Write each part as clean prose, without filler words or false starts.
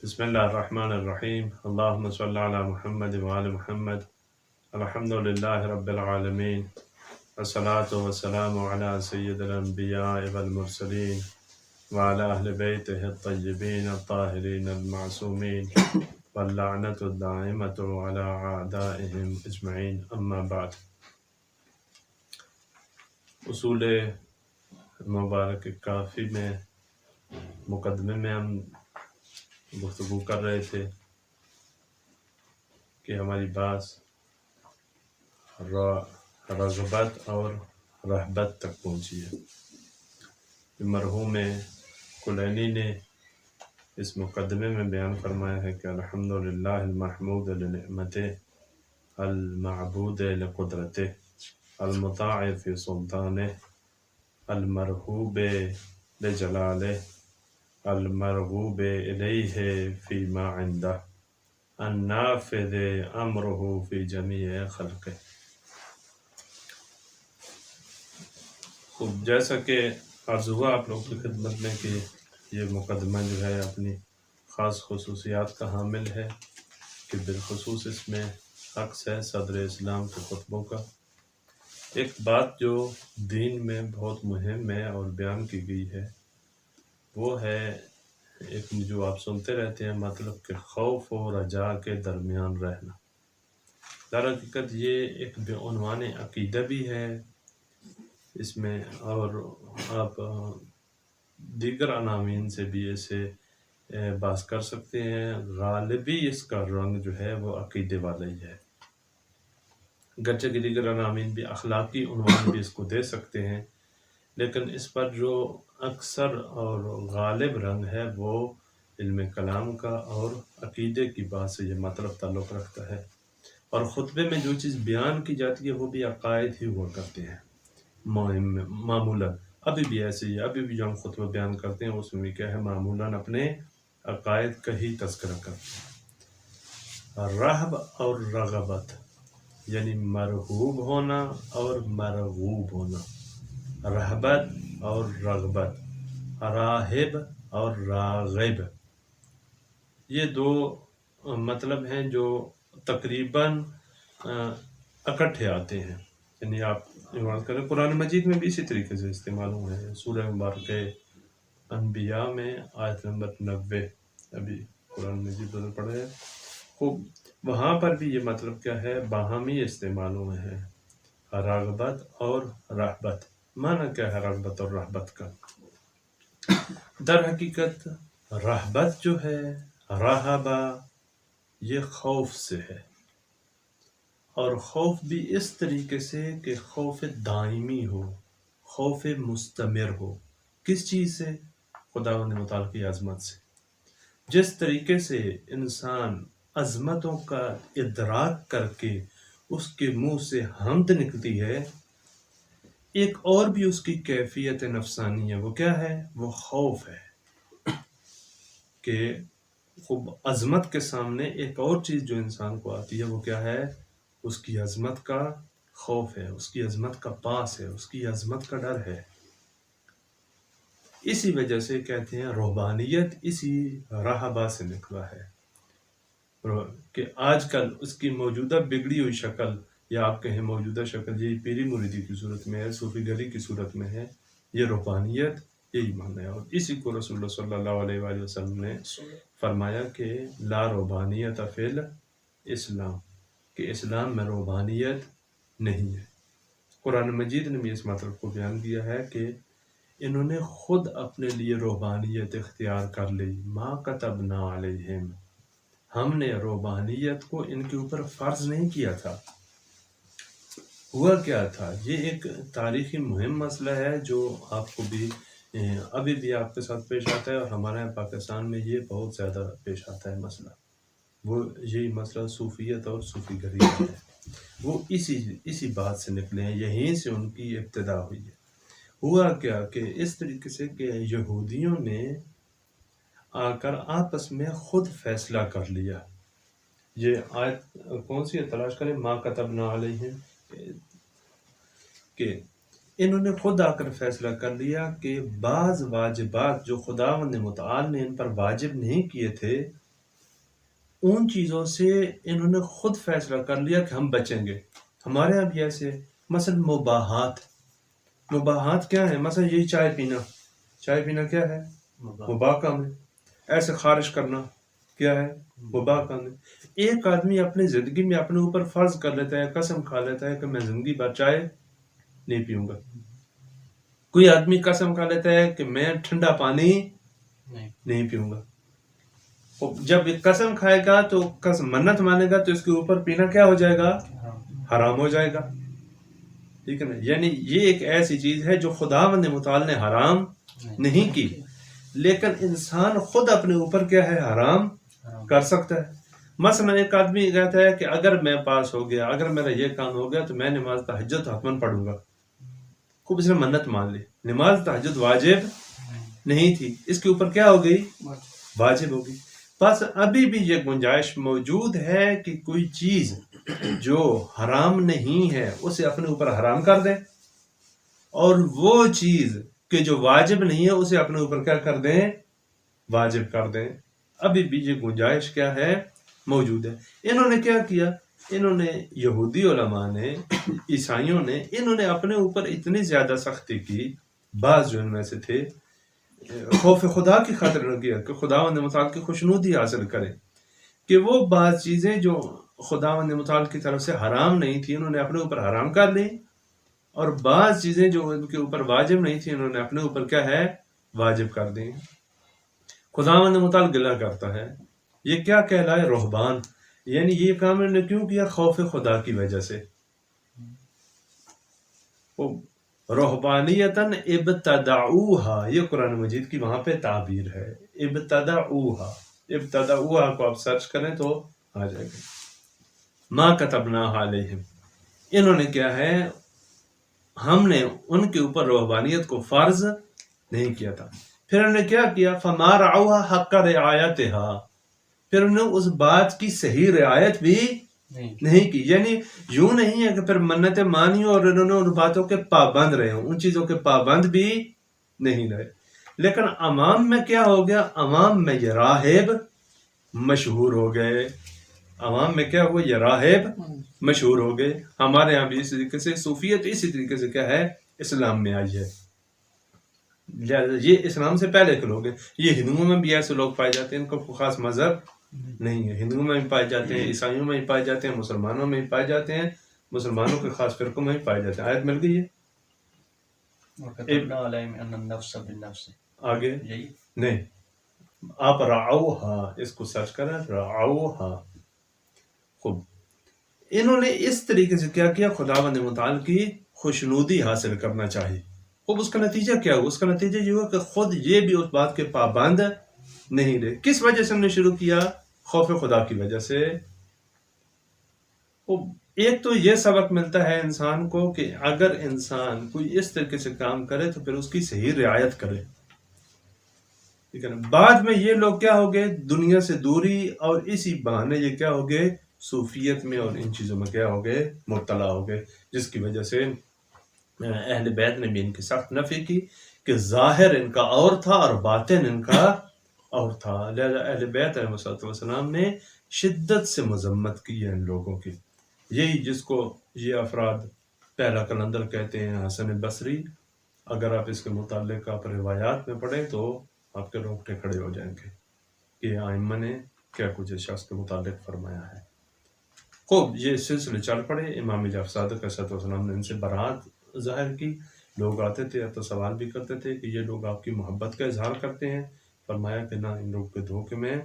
بسم اللہ الرحمن الرحیم اللہم صلی علی محمد وآل محمد الحمد للہ رب العالمین والصلاة والسلام علی سید الانبیاء والمرسلین وعلی اہل بیتہ الطیبین الطاہرین المعصومین واللعنۃ الدائمۃ علی اعدائہم اجمعین اما بعد۔ اصول مبارک کافی میں مقدمے میں ہم گفتگو کر رہے تھے کہ ہماری بات رغبت اور رہبت تک پہنچی ہے۔ مرحوم کلینی نے اس مقدمے میں بیان فرمایا ہے کہ الحمدللہ المحمود لنعمتہ المعبود لقدرتہ المطاع فی سلطانہ المرغوب لجلالہ المرغوب الیہ فیما عندہ النافذ امرہ فی جمیع خلقہ۔ خوب، جیسا کہ عرض ہوا آپ لوگ کی خدمت میں کہ یہ مقدمہ جو ہے اپنی خاص خصوصیات کا حامل ہے کہ بالخصوص اس میں عکس ہے صدر اسلام کے خطبوں کا۔ ایک بات جو دین میں بہت مہم ہے اور بیان کی گئی ہے وہ ہے ایک جو آپ سنتے رہتے ہیں، مطلب کہ خوف و رجا کے درمیان رہنا۔ در حقیقت یہ ایک بعنوان عقیدہ بھی ہے اس میں، اور آپ دیگر عناوین سے بھی اسے بحث کر سکتے ہیں۔ غالبی اس کا رنگ جو ہے وہ عقیدے والا ہی ہے، گرچہ کہ دیگر عناوین بھی اخلاقی عنوان بھی اس کو دے سکتے ہیں، لیکن اس پر جو اکثر اور غالب رنگ ہے وہ علم کلام کا اور عقیدے کی بات سے یہ مطلب تعلق رکھتا ہے۔ اور خطبے میں جو چیز بیان کی جاتی ہے وہ بھی عقائد ہی ہوا کرتے ہیں معمولاً۔ ابھی بھی ایسے ہی، ابھی بھی جو ہم خطبہ بیان کرتے ہیں اس میں بھی کیا ہے، معمولاً اپنے عقائد کا ہی تذکرہ کرتے ہیں۔ رہب اور رغبت یعنی مرغوب ہونا اور مرغوب ہونا، رہبت اور رغبت، راہب اور راغب، یہ دو مطلب ہیں جو تقریباً اکٹھے آتے ہیں۔ یعنی آپ استعمال کریں، قرآن مجید میں بھی اسی طریقے سے استعمال ہوئے ہیں۔ سورہ مبارکہ انبیاء میں آیت نمبر 90 ابھی قرآن مجید بدل پڑے ہیں، خوب وہاں پر بھی یہ مطلب کیا ہے، باہمی استعمال ہوئے ہیں، رغبت اور رہبت۔ معنی کیا ہے رغبت اور رہبت کا؟ در حقیقت رہبت جو ہے، رہبہ، یہ خوف سے ہے، اور خوف بھی اس طریقے سے کہ خوف دائمی ہو، خوف مستمر ہو۔ کس چیز سے؟ خداوند متعال کی عظمت سے۔ جس طریقے سے انسان عظمتوں کا ادراک کر کے اس کے منہ سے حمد نکلتی ہے، ایک اور بھی اس کی کیفیت نفسانی ہے، وہ کیا ہے؟ وہ خوف ہے کہ خوب عظمت کے سامنے ایک اور چیز جو انسان کو آتی ہے وہ کیا ہے؟ اس کی عظمت کا خوف ہے، اس کی عظمت کا پاس ہے، اس کی عظمت کا ڈر ہے۔ اسی وجہ سے کہتے ہیں روحانیت اسی رہبہ سے نکلا ہے، کہ آج کل اس کی موجودہ بگڑی ہوئی شکل، یا آپ کہیں موجودہ شکل، یہ پیری مریدی کی صورت میں ہے، صوفی گری کی صورت میں ہے، یہ روحانیت یہی معنی ہے۔ اور اسی کو رسول اللہ صلی اللہ علیہ وآلہ وسلم نے فرمایا کہ لا روحانیت فی الاسلام، کہ اسلام میں روحانیت نہیں ہے۔ قرآن مجید نے بھی اس مطلب کو بیان کیا ہے کہ انہوں نے خود اپنے لیے روحانیت اختیار کر لی، ما کتبنا علیہم، ہم نے روحانیت کو ان کے اوپر فرض نہیں کیا تھا۔ ہوا کیا تھا؟ یہ ایک تاریخی مہم مسئلہ ہے جو آپ کو بھی ابھی بھی آپ کے ساتھ پیش آتا ہے، اور ہمارے یہاں پاکستان میں یہ بہت زیادہ پیش آتا ہے مسئلہ۔ وہ یہی مسئلہ صوفیت اور صوفی گری کا ہے، وہ اسی بات سے نکلے ہیں، یہیں سے ان کی ابتدا ہوئی ہے۔ ہوا کیا کہ اس طریقے سے کہ یہودیوں نے آ کر آپس میں خود فیصلہ کر لیا۔ یہ آیت کون سی ہے؟ تلاش کریں، ما کتبنا علیہم، کہ انہوں نے خود آ کر فیصلہ کر لیا کہ بعض واجبات جو خداوند متعال نے ان پر واجب نہیں کیے تھے ان چیزوں سے انہوں نے خود فیصلہ کر لیا کہ ہم بچیں گے. ہمارے یہاں بھی ایسے مثلا مباحات کیا ہے؟ مثلا یہی چائے پینا کیا ہے؟ مباح کام ہے. ایسے خارج کرنا کیا ہے؟ مباح کام ہے. ایک آدمی اپنی زندگی میں اپنے اوپر فرض کر لیتا ہے، قسم کھا لیتا ہے کہ میں زندگی بھر چائے نہیں پیوں گا. کوئی آدمی قسم کھا لیتا ہے کہ میں ٹھنڈا پانی نہیں پیوں گا. جب ایک قسم کھائے گا تو منت مانے گا تو اس کے اوپر پینا کیا ہو جائے گا؟ حرام ہو جائے گا. ٹھیک ہے نا؟ یعنی یہ ایک ایسی چیز ہے جو خداوند متعال نے حرام نہیں کی، لیکن انسان خود اپنے اوپر کیا ہے؟ حرام کر سکتا ہے. مثلا ایک آدمی کہتا ہے کہ اگر میں پاس ہو گیا، اگر میرا یہ کام ہو گیا تو میں نماز تہجد حتماً پڑھوں گا. خوب اس نے منت مان لی. نماز تہجد واجب نہیں تھی، اس کے اوپر کیا ہو گئی؟ واجب ہوگی. بس ابھی بھی یہ گنجائش موجود ہے کہ کوئی چیز جو حرام نہیں ہے اسے اپنے اوپر حرام کر دیں، اور وہ چیز کہ جو واجب نہیں ہے اسے اپنے اوپر کیا کر دیں؟ واجب کر دیں. ابھی بھی یہ گنجائش کیا ہے؟ موجود ہے. انہوں نے کیا کیا؟ انہوں نے یہودی علماء نے، عیسائیوں نے، انہوں نے اپنے اوپر اتنی زیادہ سختی کی. بعض جو ان میں سے تھے خوف خدا کی خاطر نہ کیا کہ خداوند متعال کی خوشنودی حاصل کریں، کہ وہ بعض چیزیں جو خداوند متعال کی طرف سے حرام نہیں تھی انہوں نے اپنے اوپر حرام کر لی، اور بعض چیزیں جو ان کے اوپر واجب نہیں تھی انہوں نے اپنے اوپر کیا ہے؟ واجب کر دی. خداوند متعال گلہ کرتا ہے. یہ کیا کہلائے؟ رہبان. یعنی یہ کام انہوں نے کیوں کیا؟ خوف خدا کی وجہ سے. رہبانیتاً ابتدعوها، یہ قرآن مجید کی وہاں پہ تعبیر ہے. ابتدعوها کو آپ سرچ کریں تو آ جائے گا. ما کتبناها علیہم، انہوں نے کیا ہے؟ ہم نے ان کے اوپر رہبانیت کو فرض نہیں کیا تھا. پھر انہوں نے کیا کیا؟ فما رعوها حق رعایتها، پھر انہوں نے اس بات کی صحیح رعایت بھی نہیں کی. یعنی یوں نہیں ہے کہ پھر منتیں مانی اور انہوں نے ان باتوں کے پابند رہے ہوں، ان چیزوں کے پابند بھی نہیں رہے. لیکن عوام میں کیا ہو گیا؟ عوام میں یہ راہب مشہور ہو گئے. عوام میں کیا ہوا؟ یہ راہب مشہور ہو گئے. ہمارے یہاں بھی اسی طریقے سے صوفیت اسی طریقے سے کیا ہے؟ اسلام میں آئی ہے. یہ اسلام سے پہلے کے لوگ ہیں. یہ ہندوؤں میں بھی ایسے لوگ پائے جاتے ہیں، ان کو خاص مذہب نہیں ہے. ہندوؤں میں بھی پائے جاتے ہیں، عیسائیوں میں بھی پائے جاتے ہیں، مسلمانوں میں بھی پائے جاتے ہیں، مسلمانوں کے خاص فرقوں میں بھی پائے جاتے ہیں. آیت مل گئی ہے. آگے نہیں، آپ رعوہا اس کو سرچ کریں، رعوہا. خوب انہوں نے اس طریقے سے کیا کیا؟ خداوند متعال کی خوشنودی حاصل کرنا چاہیے. خوب اس کا نتیجہ کیا ہوا؟ اس کا نتیجہ یہ ہوا کہ خود یہ بھی اس بات کے پابند نہیں رہے. کس وجہ سے ہم نے شروع کیا؟ خوف خدا کی وجہ سے. ایک تو یہ سبق ملتا ہے انسان کو کہ اگر انسان کوئی اس طریقے سے کام کرے تو پھر اس کی صحیح رعایت کرے. ٹھیک ہے نا؟ بعد میں یہ لوگ کیا ہو گئے؟ دنیا سے دوری، اور اسی بہانے یہ کیا ہو گئے؟ صوفیت میں اور ان چیزوں میں کیا ہو گئے؟ مبتلا ہو گئے. جس کی وجہ سے اہل بیت نے بھی ان کی سخت نفی کی کہ ظاہر ان کا اور تھا اور باطن ان کا اور تھا. لہذا اہل بیت علیہ السلام نے شدت سے مذمت کی ہے ان لوگوں کی. یہی جس کو یہ افراد پہلا قلندر کہتے ہیں، حسن بصری. اگر آپ اس کے متعلق آپ روایات میں پڑھیں تو آپ کے رونگٹے کھڑے ہو جائیں گے کہ ائمہ نے کیا کچھ اس شخص کے متعلق فرمایا ہے. خوب یہ سلسلے چل پڑے. امام جعفر صادق علیہ السلام نے ان سے برات ظاہر کی. لوگ آتے تھے تو سوال بھی کرتے تھے کہ یہ لوگ آپ کی محبت کا اظہار کرتے ہیں. فرمایا کہ نہ، ان لوگ کے دھوکے میں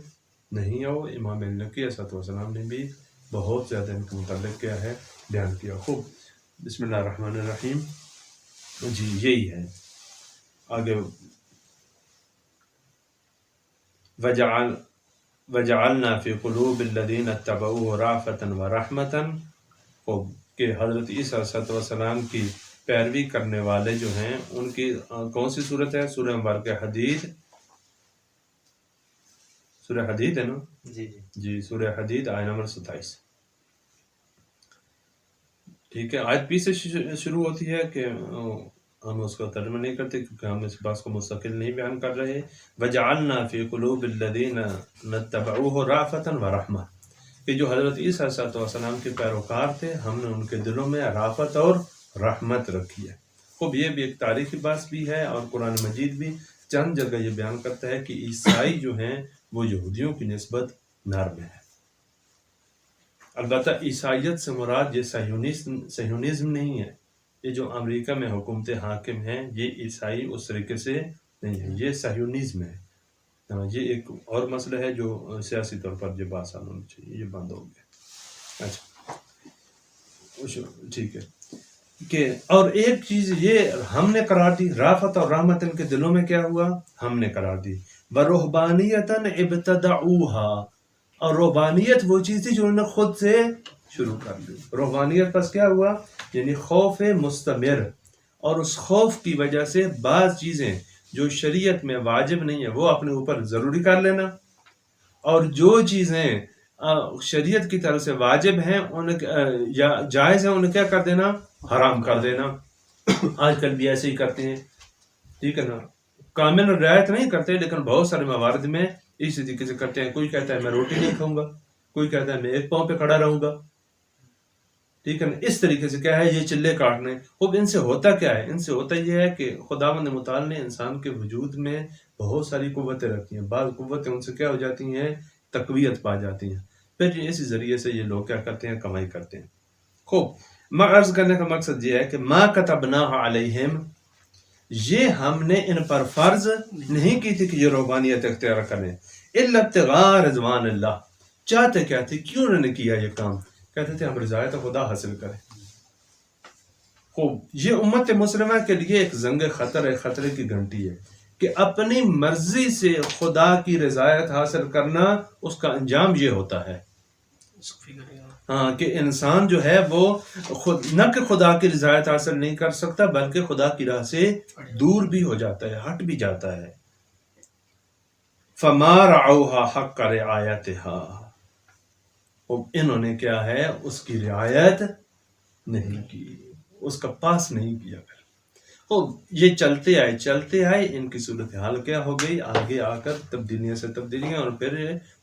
نہیں آؤ. امام نقی علیہ السلام نے بھی بہت زیادہ ان کے متعلق کیا ہے؟ بیان کیا. خوب بسم اللہ الرحمن الرحیم. جی یہی ہے. آگے وجعلنا فی قلوب الذین اتبعوہ رأفۃ ورحمۃ. خوب کہ حضرت عیسیٰ علیہ السلام کی پیروی کرنے والے جو ہیں ان کی کون سی صورت ہے؟ سورہ مبارکہ حدید. سورہ حدید ہے نا؟ جی سورہ حدید آیت نمبر 27. ٹھیک ہے. آیت 20 سے شروع ہوتی ہے کہ ہم اس کو ترجمہ نہیں کرتے کیونکہ ہم اس بات کو مستقل نہیں بیان کر رہے. وَجَعَلْنَا فِي قُلُوبِ الَّذِينَ نَتَّبَعُوهُ رَأْفَةً وَرَحْمَةً کہ جو حضرت عیسیٰ علیہ السلام کے پیروکار تھے ہم نے ان کے دلوں میں رافت اور رحمت رکھی ہے. خوب یہ بھی ایک تاریخی بات بھی ہے اور قرآن مجید بھی چند جگہ یہ بیان کرتا ہے کہ عیسائی جو ہیں وہ یہودیوں کی نسبت نرم ہے. البتہ عیسائیت سے مراد یہ صہیونزم نہیں ہے. یہ جو امریکہ میں حکومت حاکم ہیں یہ عیسائی اس طریقے سے نہیں ہے، یہ صہیونزم ہے. یہ ایک اور مسئلہ ہے جو سیاسی طور پر یہ بآسان ہونی چاہیے. یہ بند ہو گیا. اچھا ٹھیک ہے کہ اور ایک چیز یہ ہم نے قرار دی رافت اور رحمت ان کے دلوں میں کیا ہوا ہم نے قرار دی. وَرُهْبَانِيَّةً ابْتَدَعُوهَا اور رہبانیت وہ چیز تھی جو انہوں نے خود سے شروع کر دی. رہبانیت پس کیا ہوا یعنی خوف مستمر، اور اس خوف کی وجہ سے بعض چیزیں جو شریعت میں واجب نہیں ہے وہ اپنے اوپر ضروری کر لینا، اور جو چیزیں شریعت کی طرف سے واجب ہیں یا جائز ہیں انہیں کیا کر دینا حرام کر دینا. آج کل بھی ایسے ہی کرتے ہیں، ٹھیک ہے نا، کامل رعایت نہیں کرتے لیکن بہت سارے موارد میں اس طریقے سے کرتے ہیں. کوئی کہتا ہے میں روٹی نہیں کھاؤں گا، کوئی کہتا ہے میں ایک پاؤں پہ کھڑا رہوں گا، ٹھیک ہے نا. اس طریقے سے کیا ہے یہ چلے کاٹنے. اب ان سے ہوتا کیا ہے؟ ان سے ہوتا یہ ہے کہ خداوند متعال نے انسان کے وجود میں بہت ساری قوتیں رکھی ہیں. بعض قوتیں ان سے کیا ہو جاتی ہیں تقویت پا جاتی ہیں، پھر اسی ذریعے سے یہ لوگ کیا کرتے ہیں کمائی کرتے ہیں. خوب میں عرض کرنے کا مقصد یہ ہے کہ ما کتبناہ علیہم یہ ہم نے ان پر فرض نہیں کی تھی کہ یہ رہبانیت اختیار کریں الا ابتغاء رضوان اللہ. چاہتے کیا تھے؟ کیوں انہوں نے کیا یہ کام؟ کہتے تھے ہم رضایت خدا حاصل کریں. خوب یہ امت مسلمہ کے لیے ایک زنگ خطر ہے، خطرے کی گھنٹی ہے کہ اپنی مرضی سے خدا کی رضایت حاصل کرنا اس کا انجام یہ ہوتا ہے ہاں کہ انسان جو ہے وہ نہ کہ خدا کی رضایت حاصل نہیں کر سکتا بلکہ خدا کی راہ سے دور بھی ہو جاتا ہے، ہٹ بھی جاتا ہے. فَمَا رَعَوْهَا حَقَّ رِعَایَتِهَا انہوں نے کیا ہے اس کی رعایت نہیں کی، اس کا پاس نہیں کیا. یہ چلتے آئے ان کی صورتحال کیا ہو گئی آگے آ کر تبدیلیاں سے تبدیلیاں، اور پھر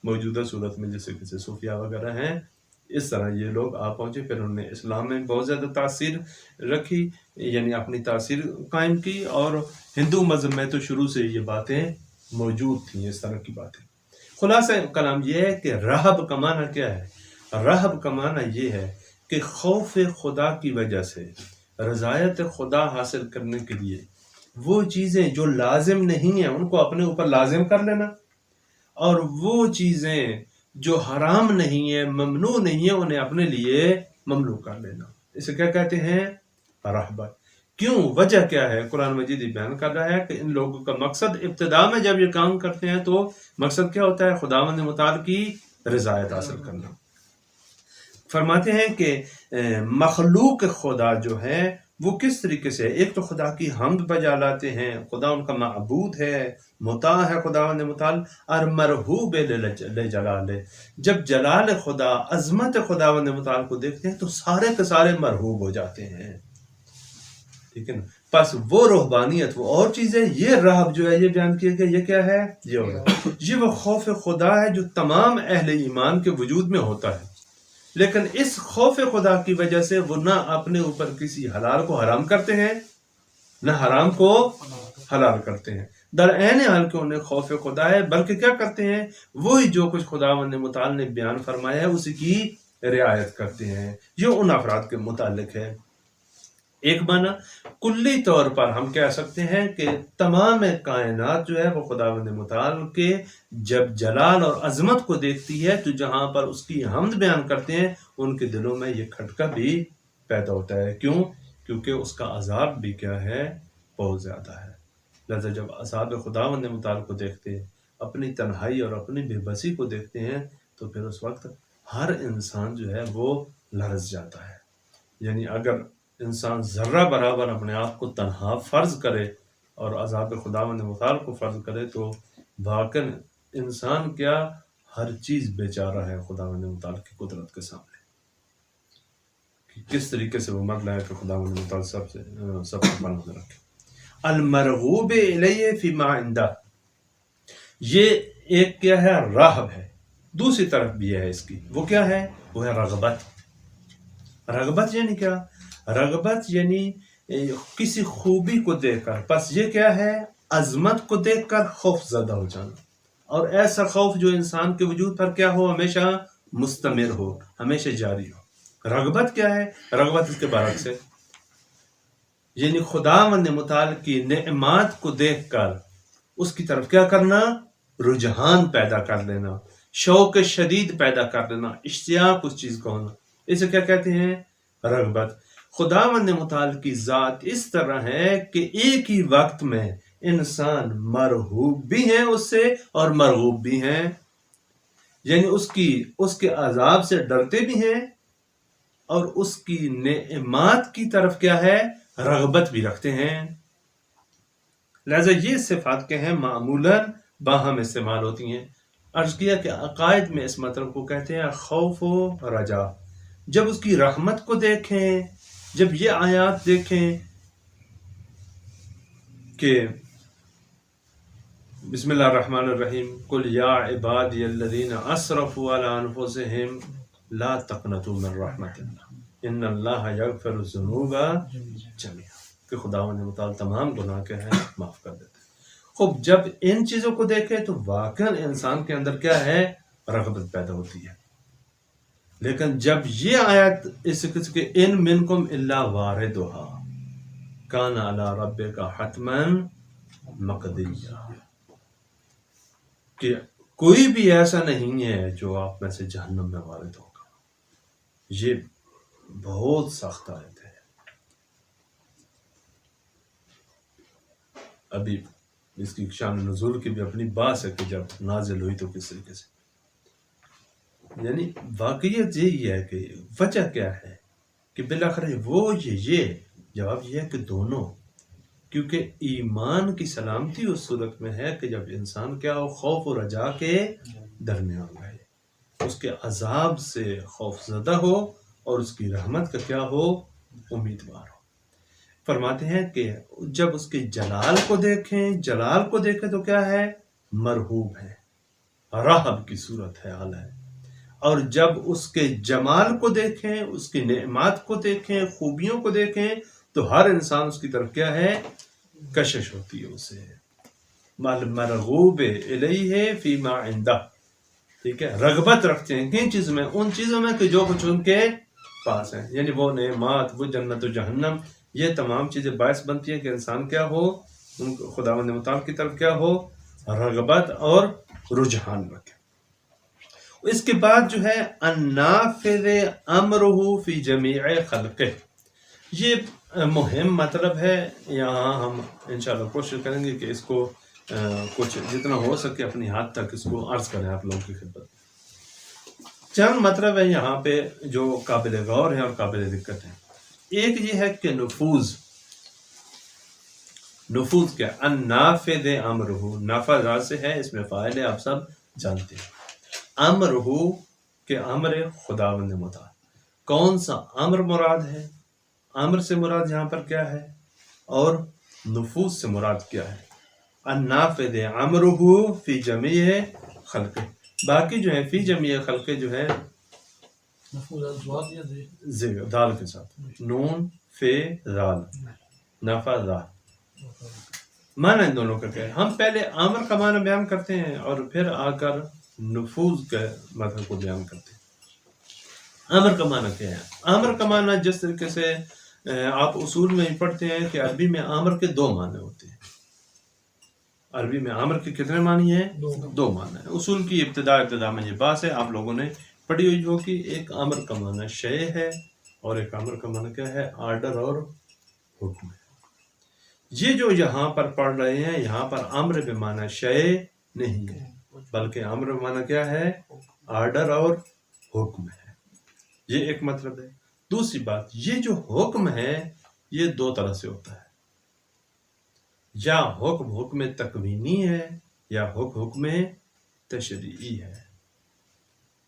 موجودہ صورت میں جیسے کسی صوفیہ وغیرہ ہیں اس طرح یہ لوگ آ پہنچے. پھر انہوں نے اسلام میں بہت زیادہ تاثیر رکھی، یعنی اپنی تاثیر قائم کی، اور ہندو مذہب میں تو شروع سے یہ باتیں موجود تھیں اس طرح کی باتیں. خلاصہ کلام یہ ہے کہ رہب کا معنی کیا ہے؟ رہب کا معنی یہ ہے کہ خوف خدا کی وجہ سے رضایت خدا حاصل کرنے کے لیے وہ چیزیں جو لازم نہیں ہیں ان کو اپنے اوپر لازم کر لینا، اور وہ چیزیں جو حرام نہیں ہیں ممنوع نہیں ہیں انہیں اپنے لیے ممنوع کر لینا. اسے کیا کہتے ہیں؟ رہبت. کیوں؟ وجہ کیا ہے؟ قرآن مجید بیان کر رہا ہے کہ ان لوگوں کا مقصد ابتدا میں جب یہ کام کرتے ہیں تو مقصد کیا ہوتا ہے؟ خداوند متعال کی رضایت حاصل کرنا. فرماتے ہیں کہ مخلوق خدا جو ہے وہ کس طریقے سے، ایک تو خدا کی حمد بجا لاتے ہیں، خدا ان کا معبود ہے، مطاع ہے خداوند متعال، اور مرحوب لجلال. جب جلال خدا عظمت خداوند متعال کو دیکھتے ہیں تو سارے کے سارے مرحوب ہو جاتے ہیں، ٹھیک ہے نا. پس وہ رہبانیت وہ اور چیز ہے. یہ رہب جو ہے یہ بیان کیا گیا یہ کیا ہے؟ یہ وہ خوف خدا ہے جو تمام اہل ایمان کے وجود میں ہوتا ہے، لیکن اس خوف خدا کی وجہ سے وہ نہ اپنے اوپر کسی حلال کو حرام کرتے ہیں نہ حرام کو حلال کرتے ہیں. در عین حال کہ انہیں خوف خدا ہے، بلکہ کیا کرتے ہیں؟ وہی جو کچھ خداوند متعال نے بیان فرمایا ہے اسی کی رعایت کرتے ہیں. یہ ان افراد کے متعلق ہے. ایک معنی کلی طور پر ہم کہہ سکتے ہیں کہ تمام کائنات جو ہے وہ خداوند متعال کے جب جلال اور عظمت کو دیکھتی ہے تو جہاں پر اس کی حمد بیان کرتے ہیں ان کے دلوں میں یہ کھٹکا بھی پیدا ہوتا ہے. کیوں؟ کیونکہ اس کا عذاب بھی کیا ہے؟ بہت زیادہ ہے. لہذا جب عذاب خداوند متعال کو دیکھتے ہیں، اپنی تنہائی اور اپنی بے بسی کو دیکھتے ہیں تو پھر اس وقت ہر انسان جو ہے وہ لرز جاتا ہے. یعنی اگر انسان ذرہ برابر اپنے آپ کو تنہا فرض کرے اور عذاب خداوند متعال کو فرض کرے تو واقعاً انسان کیا ہر چیز بیچارہ ہے خداوند متعال کی قدرت کے سامنے. کہ کس طریقے سے وہ مرد ہے کہ خداوند متعال سب سے پناہ میں رکھے. المرغوب الیہ فیما عندہ، یہ ایک کیا ہے؟ راہب ہے. دوسری طرف بھی ہے اس کی، وہ کیا ہے؟ وہ ہے رغبت. رغبت یعنی کیا؟ رغبت یعنی کسی خوبی کو دیکھ کر، بس یہ کیا ہے؟ عظمت کو دیکھ کر خوف زدہ ہو جانا، اور ایسا خوف جو انسان کے وجود پر کیا ہو؟ ہمیشہ مستمر ہو، ہمیشہ جاری ہو. رغبت کیا ہے؟ رغبت اس کے برعکس ہے، یعنی خداوند متعال کی نعمات کو دیکھ کر اس کی طرف کیا کرنا؟ رجحان پیدا کر لینا، شوق شدید پیدا کر لینا، اشتیاق اس چیز کو ہونا. اسے کیا کہتے ہیں؟ رغبت. خداوند متعال کی ذات اس طرح ہے کہ ایک ہی وقت میں انسان مرغوب بھی ہیں اس سے اور مرغوب بھی ہیں، یعنی اس کے عذاب سے ڈرتے بھی ہیں اور اس کی نعمات کی طرف کیا ہے؟ رغبت بھی رکھتے ہیں. لہذا یہ صفات کے ہیں معمولاً باہم استعمال ہوتی ہیں. عرض کیا کہ عقائد میں اس مطلب کو کہتے ہیں خوف و رجا. جب اس کی رحمت کو دیکھیں، جب یہ آیات دیکھیں کہ بسم اللہ الرحمن الرحیم قل یا عبادی الذین اسرفوا علی انفسہم لا تقنطوا من رحمت اللہ ان اللہ یغفر الذنوب جميعا، کہ خداوند متعال تمام گناہ کے ہیں معاف کر دیتے ہیں. خوب جب ان چیزوں کو دیکھیں تو واقعا انسان کے اندر کیا ہے؟ رغبت پیدا ہوتی ہے. لیکن جب یہ آیت اس قسم کے ان منکم الا واردھا کان علی ربک حتما مقضیا، کہ کوئی بھی ایسا نہیں ہے جو آپ میں سے جہنم میں وارد ہوگا. یہ بہت سخت آیت ہے. ابھی اس کی شان نزول کی بھی اپنی بات ہے کہ جب نازل ہوئی تو کس طریقے سے، یعنی واقعیت یہی ہے کہ وجہ کیا ہے کہ بالآخر وہ یہ جواب یہ ہے کہ دونوں، کیونکہ ایمان کی سلامتی اس صورت میں ہے کہ جب انسان کیا ہو؟ خوف و رجا کے درمیان رہے، اس کے عذاب سے خوف زدہ ہو اور اس کی رحمت کا کیا ہو؟ امیدوار ہو. فرماتے ہیں کہ جب اس کے جلال کو دیکھیں تو کیا ہے؟ مرحوب ہے، راہب کی صورت ہے، حال ہے. اور جب اس کے جمال کو دیکھیں، اس کی نعمات کو دیکھیں، خوبیوں کو دیکھیں تو ہر انسان اس کی طرف کیا ہے؟ کشش ہوتی ہے اسے. مرغوب الیہ فیما عندہ، ٹھیک ہے، رغبت رکھتے ہیں کن چیز میں؟ ان چیزوں میں کہ جو کچھ ان کے پاس ہیں، یعنی وہ نعمات، وہ جنت و جہنم، یہ تمام چیزیں باعث بنتی ہیں کہ انسان کیا ہو؟ خداوند متعال کی طرف کیا ہو؟ رغبت اور رجحان رکھے. اس کے بعد جو ہے النافذ امرہ فی جمیع خلقہ، یہ مہم مطلب ہے. یہاں ہم انشاءاللہ کوشش کریں گے کہ اس کو کچھ جتنا ہو سکے اپنی حد تک اس کو عرض کریں آپ لوگوں کی خدمت. چند مطلب ہے یہاں پہ جو قابل غور ہے اور قابل دقت ہے. ایک یہ ہے کہ نفوذ کیا؟ النافذ امرہ، نافذ سے ہے، اس میں فاعل ہے، آپ سب جانتے ہیں. امرہ کہ امر خداوند متعال. کون سا امر مراد ہے؟ امر سے مراد یہاں پر کیا ہے اور نفوذ سے مراد کیا ہے؟ النافذ امرہ فی جمیع خلقہ. باقی جو ہے فی جمیع خلقہ جو ہے دال کے ساتھ نون فی ذال نفذ. معنی ان دونوں کا کیا ہے؟ ہم پہلے امر کا معنی بیان کرتے ہیں اور پھر آ کر نفوذ کے مطلب کو بیان کرتے ہیں. امر کا معنی کیا ہے؟ امر کا معنی جس طریقے سے آپ اصول میں ہی پڑھتے ہیں کہ عربی میں امر کے دو معنی ہوتے ہیں. عربی میں امر کے کتنے معنی ہیں؟ دو معنی ہیں. اصول کی ابتدا میں یہ بات ہے، آپ لوگوں نے پڑھی ہوئی ہو کہ ایک امر کا معنی شے ہے اور ایک امر کا معنی کیا ہے؟ آرڈر اور حکم ہے. یہ جو یہاں پر پڑھ رہے ہیں، یہاں پر امر بے معنی شے نہیں ہے، بلکہ امر بے معنی کیا ہے؟ آرڈر اور حکم ہے. یہ ایک مطلب ہے. دوسری بات، یہ جو حکم ہے یہ دو طرح سے ہوتا ہے، یا حکم تکوینی ہے یا حکم تشریعی ہے.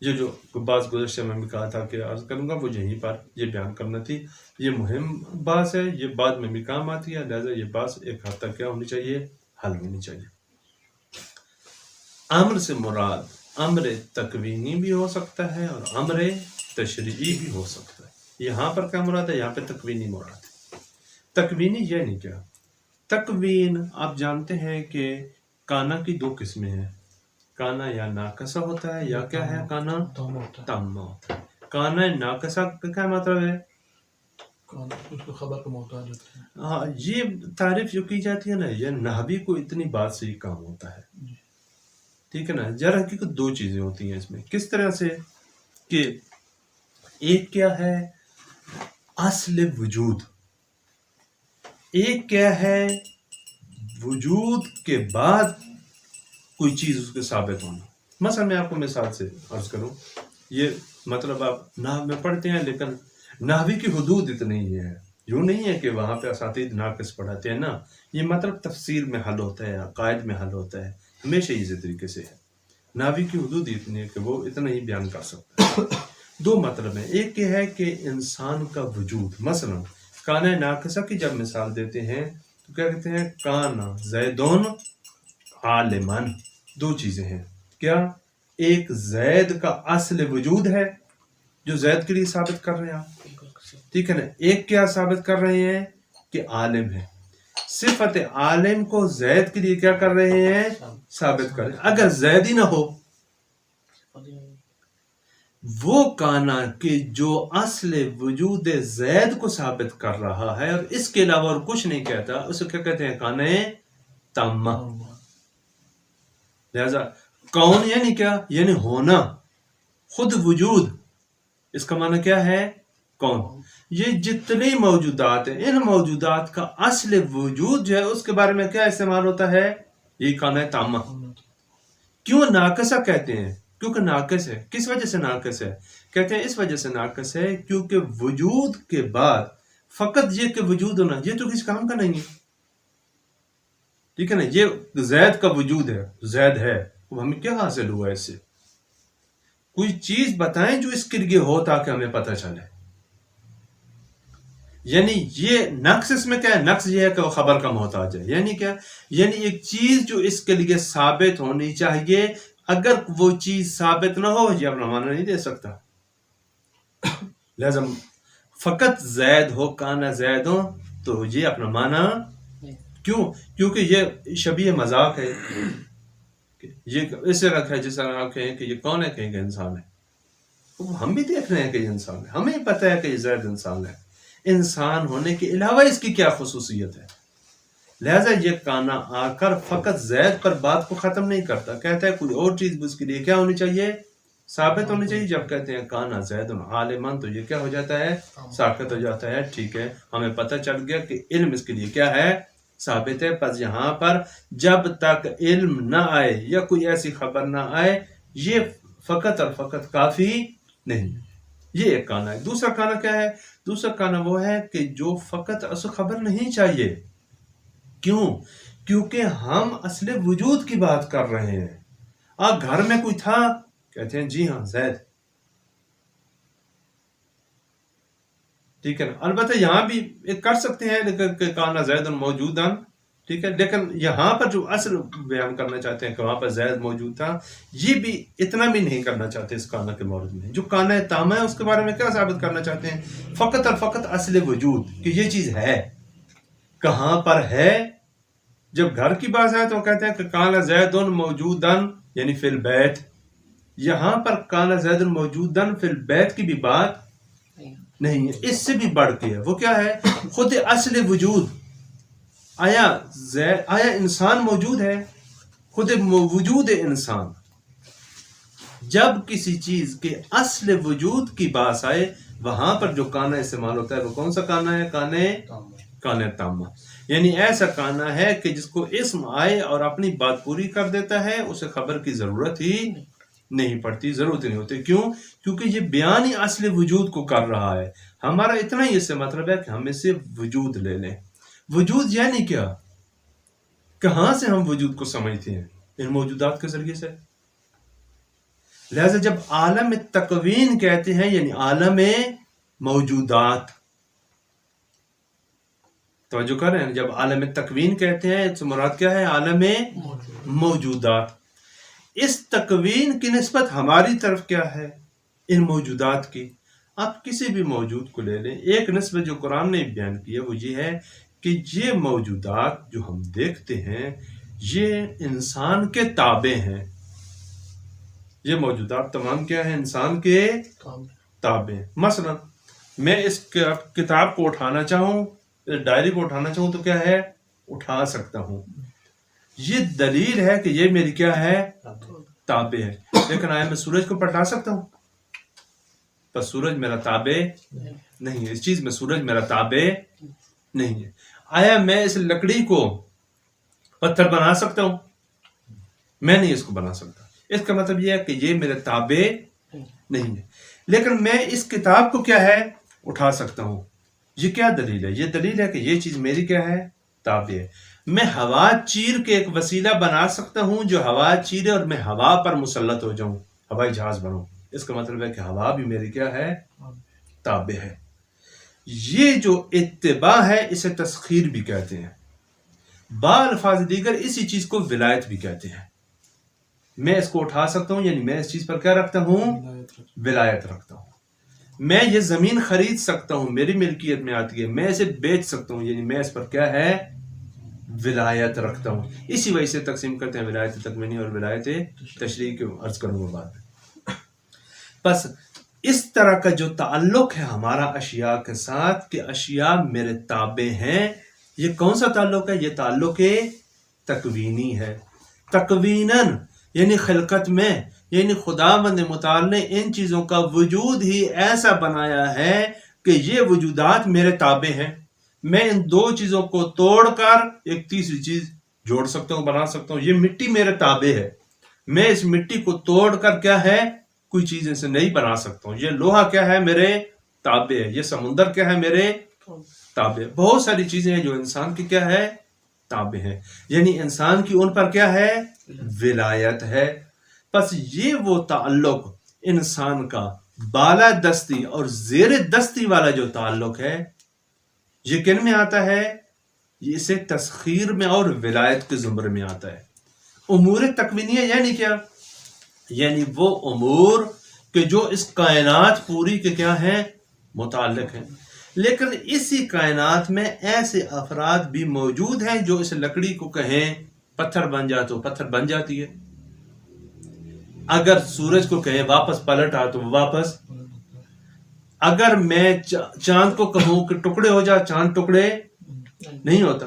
یہ جو بعض گزشتہ میں بھی کہا تھا کہ عرض کروں گا وہ یہیں پر یہ بیان کرنا تھی. یہ مہم بات ہے، یہ بعد میں بھی کام آتی ہے، لہٰذا یہ بات ایک حد تک کیا ہونی چاہیے، حل ہونی چاہیے. امر سے مراد امر تکوینی بھی ہو سکتا ہے اور امر تشریعی بھی ہو سکتا ہے. یہاں پر کیا مراد ہے؟ یہاں پہ تکوینی مراد ہے. تکوینی یعنی کیا؟ تکوین آپ جانتے ہیں کہ کانا کی دو قسمیں ہیں. کانا یا ناقصہ ہوتا ہے یا کیا ہے، کانا تامہ ہوتا ہے. کانا ناقصہ کا کیا مطلب ہے؟ اس کو خبر کا محتاج ہوتا ہے. ہاں، یہ تعریف جو کی جاتی ہے نا، یہ نحوی کو اتنی بات سے ہی کام ہوتا ہے. ٹھیک ہے نا. ذرا حقیقت دو چیزیں ہوتی ہیں اس میں. کس طرح سے کہ ایک کیا ہے اصل وجود، ایک کیا ہے وجود کے بعد کوئی چیز اس کے ثابت ہونا. مثلا میں آپ کو مثال سے عرض کروں، یہ مطلب آپ نحو میں پڑھتے ہیں لیکن نحوی کی حدود اتنی ہی ہے. یوں نہیں ہے کہ وہاں پہ اساتید ناقص پڑھاتے ہیں نا، یہ مطلب تفسیر میں حل ہوتا ہے، عقائد میں حل ہوتا ہے، ہمیشہ اسی طریقے سے ہے. نحوی کی حدود اتنی ہے کہ وہ اتنا ہی بیان کر سکتا ہے. دو مطلب ہیں. ایک یہ ہے کہ انسان کا وجود، مثلا کانا ناقصہ کی جب مثال دیتے ہیں تو کیا کہتے ہیں؟ کانا زیدون عالمن. دو چیزیں ہیں. کیا؟ ایک زید کا اصل وجود ہے جو زید کے لیے ثابت کر رہے ہیں آپ، ٹھیک ہے نا. ایک کیا ثابت کر رہے ہیں کہ عالم ہے. صفت عالم کو زید کے لیے کیا کر رہے ہیں؟ ثابت کر رہے ہیں. اگر زید ہی نہ ہو، وہ کانا کہ جو اصل وجود زید کو ثابت کر رہا ہے اور اس کے علاوہ اور کچھ نہیں کہتا، اسے کیا کہتے ہیں؟ کانا تامہ. لہذا کون یعنی کیا؟ یعنی ہونا، خود وجود. اس کا معنی کیا ہے؟ کون. یہ جتنے موجودات ہیں، ان موجودات کا اصل وجود جو ہے اس کے بارے میں کیا استعمال ہوتا ہے؟ یہ کانا تامہ. کیوں ناقصہ کہتے ہیں؟ کیونکہ ناقص ہے. کس وجہ سے ناقص ہے؟ کہتے ہیں اس وجہ سے ناقص ہے کیونکہ وجود کے بعد فقط یہ کہ وجود ہونا یہ تو کسی کام کا نہیں ہے. ٹھیک ہے نا. یہ زید کا وجود ہے، زید ہے، ہمیں کیا حاصل ہوا ہے اس سے؟ کوئی چیز بتائیں جو اس کے لیے ہو تاکہ ہمیں پتہ چلے. یعنی یہ نقص اس میں کیا ہے؟ نقص یہ ہے کہ وہ خبر کا محتاج ہے. یعنی کیا؟ یعنی ایک چیز جو اس کے لیے ثابت ہونی چاہیے، اگر وہ چیز ثابت نہ ہو یہ اپنا معنی نہیں دے سکتا. لہذا فقط زید ہو، کانا زید ہو، تو یہ اپنا معنی کیوں؟ کیونکہ یہ شبیہ مذاق ہے. یہ اس طرح ہے جس طرح آپ کہیں کہ یہ کون ہے، کہیں کہ انسان ہے. ہم بھی دیکھ رہے ہیں کہ یہ انسان ہے، ہمیں پتہ ہے کہ یہ زید انسان ہے. انسان ہونے کے علاوہ اس کی کیا خصوصیت ہے؟ لہذا یہ کانا آ کر فقط زید پر بات کو ختم نہیں کرتا، کہتا ہے کوئی اور چیز بھی اس کے لیے کیا ہونی چاہیے؟ ثابت ہونی چاہیے. جب کہتے ہیں کانا زید عالمن تو یہ کیا ہو جاتا ہے؟ ثابت ہو جاتا ہے. ٹھیک ہے، ہمیں پتہ چل گیا کہ علم اس کے لیے کیا ہے؟ ثابت ہے. پس یہاں پر جب تک علم نہ آئے یا کوئی ایسی خبر نہ آئے، یہ فقط اور فقط کافی نہیں. یہ ایک کانا ہے. دوسرا کانا کیا ہے؟ دوسرا کانا وہ ہے کہ جو فقط اصل خبر نہیں چاہیے. کیوں؟ کیونکہ ہم اصل وجود کی بات کر رہے ہیں. گھر میں کوئی تھا؟ کہتے ہیں جی ہاں زید. ٹھیک ہے نا. البتہ یہاں بھی ایک کر سکتے ہیں کہ کانا زید موجودن، ٹھیک ہے، لیکن یہاں پر جو اصل بیان کرنا چاہتے ہیں کہ وہاں پر زید موجود تھا، یہ بھی اتنا بھی نہیں کرنا چاہتے اس کانا کے مورد میں. جو کانا تامہ ہے اس کے بارے میں کیا ثابت کرنا چاہتے ہیں؟ فقط اور فقط اصل وجود، کہ یہ چیز ہے. کہاں پر ہے؟ جب گھر کی بات ہے تو کہتے ہیں کہ کانا زید موجودن یعنی فی البیت. یہاں پر کانا زید موجودن فی البیت کی بھی بات نہیں ہے، اس سے بھی بڑھ کے ہے. وہ کیا ہے؟ خود اصل وجود. آیا انسان موجود ہے؟ خود وجود انسان. جب کسی چیز کے اصل وجود کی بات آئے وہاں پر جو کانا استعمال ہوتا ہے وہ کون سا کانا ہے؟ کانا تامہ. یعنی ایسا کانا ہے کہ جس کو اسم آئے اور اپنی بات پوری کر دیتا ہے، اسے خبر کی ضرورت ہی نہیں پڑتی، ضرورت نہیں ہوتی. کیوں؟ کیونکہ یہ بیان ہی اصل وجود کو کر رہا ہے. ہمارا اتنا ہی اس سے مطلب ہے کہ ہم اس سے وجود لے لیں. وجود یعنی کیا؟ کہاں سے ہم وجود کو سمجھتے ہیں؟ ان موجودات کے ذریعے سے. لہذا جب عالم تکوین کہتے ہیں یعنی عالم موجودات، توجہ کر رہے ہیں، جب عالم تکوین کہتے ہیں تو مراد کیا ہے؟ عالم موجودات۔ اس تکوین کی نسبت ہماری طرف کیا ہے؟ ان موجودات کی۔ آپ کسی بھی موجود کو لے لیں، ایک نسبت جو قرآن نے بیان کی ہے وہ یہ ہے کہ یہ موجودات جو ہم دیکھتے ہیں یہ انسان کے تابع ہیں۔ یہ موجودات تمام کیا ہیں؟ انسان کے تابع ہیں۔ مثلا میں اس کتاب کو اٹھانا چاہوں، ڈائری کو اٹھانا چاہوں تو کیا ہے؟ اٹھا سکتا ہوں۔ یہ دلیل ہے کہ یہ میری کیا ہے؟ تابع ہے۔ لیکن آیا میں سورج کو پلٹا سکتا ہوں؟ بس سورج میرا تابع نہیں ہے، اس چیز میں سورج میرا تابع نہیں ہے۔ آیا میں اس لکڑی کو پتھر بنا سکتا ہوں؟ میں نہیں اس کو بنا سکتا۔ اس کا مطلب یہ ہے کہ یہ میرے تابع نہیں ہے۔ لیکن میں اس کتاب کو کیا ہے؟ اٹھا سکتا ہوں۔ یہ کیا دلیل ہے؟ یہ دلیل ہے کہ یہ چیز میری کیا ہے؟ تابع ہے۔ میں ہوا چیر کے ایک وسیلہ بنا سکتا ہوں جو ہوا چیرے اور میں ہوا پر مسلط ہو جاؤں، ہوائی جہاز بنوں۔ اس کا مطلب ہے کہ ہوا بھی میری کیا ہے؟ تابع ہے۔ یہ جو اتباع ہے اسے تسخیر بھی کہتے ہیں۔ بعض الفاظ دیگر اسی چیز کو ولایت بھی کہتے ہیں۔ میں اس کو اٹھا سکتا ہوں یعنی میں اس چیز پر کیا رکھتا ہوں؟ ولایت رکھتا ہوں۔ میں یہ زمین خرید سکتا ہوں، میری ملکیت میں آتی ہے۔ میں اسے بیچ سکتا ہوں یعنی میں اس پر کیا ہے؟ ولایت رکھتا ہوں۔ اسی وجہ سے تقسیم کرتے ہیں ولایت تکوینی اور ولایت تشریعی کے، عرض کروں گا بعد میں۔ بس اس طرح کا جو تعلق ہے ہمارا اشیاء کے ساتھ کہ اشیاء میرے تابع ہیں، یہ کون سا تعلق ہے؟ یہ تعلق تکوینی ہے۔ تکویناً یعنی خلقت میں، یعنی خداوند متعال نے ان چیزوں کا وجود ہی ایسا بنایا ہے کہ یہ وجودات میرے تابع ہیں۔ میں ان دو چیزوں کو توڑ کر ایک تیسری چیز جوڑ سکتا ہوں، بنا سکتا ہوں۔ یہ مٹی میرے تابع ہے، میں اس مٹی کو توڑ کر کیا ہے؟ کوئی چیز ان سے نہیں بنا سکتا ہوں۔ یہ لوہا کیا ہے؟ میرے تابع ہے۔ یہ سمندر کیا ہے؟ میرے تابع ہے۔ بہت ساری چیزیں ہیں جو انسان کی کیا ہے؟ تابع ہیں۔ یعنی انسان کی ان پر کیا ہے؟ ولایت ہے۔ بس یہ وہ تعلق انسان کا بالا دستی اور زیر دستی والا جو تعلق ہے یہ کن میں آتا ہے؟ یہ اسے تسخیر میں اور ولایت کے زمرے میں آتا ہے۔ امور تکوینیہ یعنی کیا؟ یعنی وہ امور کہ جو اس کائنات پوری کے کیا ہیں؟ متعلق ہیں۔ لیکن اسی کائنات میں ایسے افراد بھی موجود ہیں جو اس لکڑی کو کہیں پتھر بن جا تو پتھر بن جاتی ہے، اگر سورج کو کہیں واپس پلٹ آ تو واپس، اگر میں چاند کو کہوں کہ ٹکڑے ہو جا چاند ٹکڑے نہیں ہوتا،